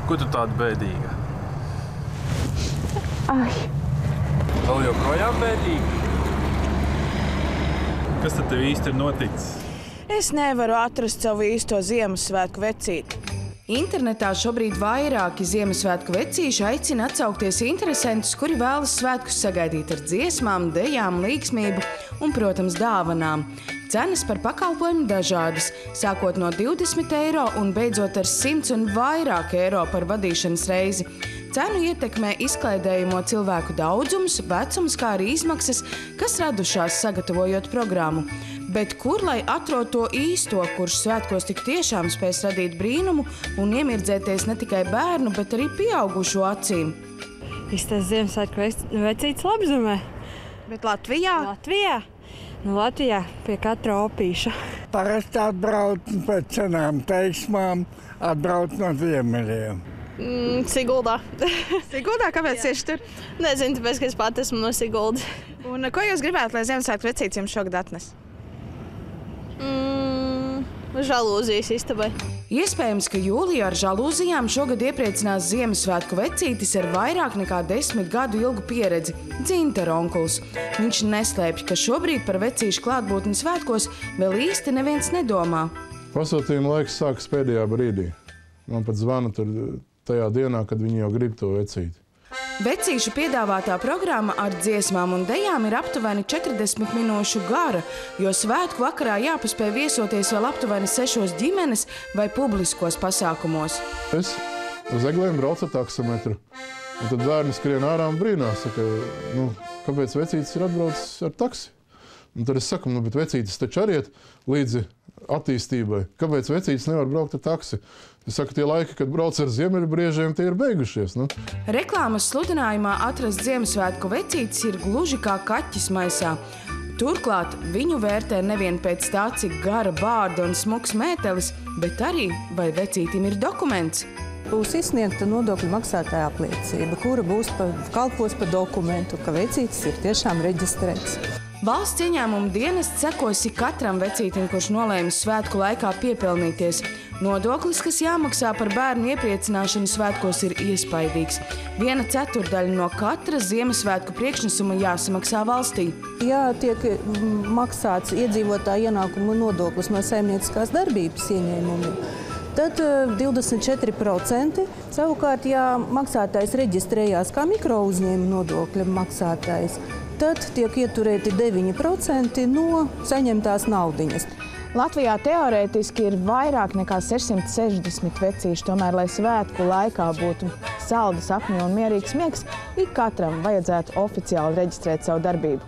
Ko tu tāda bēdīga? Ai. Vēl joprojām bēdīga? Kas tad tev īsti ir noticis? Es nevaru atrast savu īsto Ziemassvētku vecīti. Internetā šobrīd vairāki Ziemassvētku vecīši aicina atsaukties interesentus, kuri vēlas svētkus sagaidīt ar dziesmām, dejām, līgsmību un, protams, dāvanām. Cenas par pakalpojumu dažādas, sākot no 20 eiro un beidzot ar 100 un vairāk eiro par vadīšanas reizi. Cenu ietekmē izklaidējumo cilvēku daudzums, vecums, kā arī izmaksas, kas radušās sagatavojot programmu. Bet kur lai atrod to īsto, kurš svētkos tik tiešām spēs radīt brīnumu un iemirdzēties ne tikai bērnu, bet arī pieaugušo acīm? Īstais Ziemassvētku vecītis Labzemē. Bet Latvijā? Latvijā? Nu, Latvijā pie katra opīša. Parasti atbrauc pēc cenām teiksmām, atbrauc no ziemeļiem. Siguldā. Siguldā? Kāpēc tieši tur? Nezinu, tāpēc, ka es pat esmu no Siguldas. Un ko jūs gribētu, lai Ziemassvētku vecītis jums šogad atnes? Žalūzijas istabai. Iespējams, ka jūlijā ar žalūzijām šogad iepriecinās Ziemassvētku vecītis ar vairāk nekā 10 gadu ilgu pieredzi – Dzintara onkuls. Viņš neslēpj, ka šobrīd par vecīšu klātbūtni svētkos vēl īsti neviens nedomā. Pasūtījuma laiks sākas pēdējā brīdī. Man pat zvana tajā dienā, kad viņi jau grib to vecīti. Vecīšu piedāvātā programma ar dziesmām un dejām ir aptuveni 40 minūšu gara, jo svētku vakarā jāpaspēj viesoties vēl aptuveni 6 ģimenes vai publiskos pasākumos. Es uz Eglēm braucu ar taksometru, un tad bērni skrien ārā un brīnās, saka, kāpēc vecītis ir atbraucis ar taksi? Un tad es saku, bet vecītis taču arī iet līdzi attīstībai. Kāpēc vecītis nevar braukt ar taksi? Es saku, tie laiki, kad brauc ar ziemeļbriežiem, tie ir beigušies. Reklāmas sludinājumā atrast Ziemassvētku vecītis ir gluži kā kaķis maisā. Turklāt viņu vērtē nevien pēc tā, cik gara vārda un smuks mētelis, bet arī, vai vecītim ir dokuments. Būs izsniegta nodokļu maksātāja apliecība, kura kalpos par dokumentu, ka vecītis ir tiešām reģistrēts. Valsts ieņēmuma dienests sekos katram vecītim, kurš nolēmis svētku laikā piepelnīties. Nodoklis, kas jāmaksā par bērnu iepriecināšanu svētkos, ir iespaidīgs. 1/4 no katra Ziemassvētku priekšnesuma jāsamaksā valstī. Ja tiek maksāts iedzīvotāja ienākumu nodoklis no saimnieciskās darbības ieņēmumiem, tad 24%. Savukārt, ja maksātājs reģistrējās kā mikrouzņēmuma nodokļa maksātājs, tad tiek ieturēti 9% no saņemtās naudiņas. Latvijā teorētiski ir vairāk nekā 660 vecīši, tomēr, lai svētku laikā būtu saldi sapņi un mierīgs miegs, ik katram vajadzētu oficiāli reģistrēt savu darbību.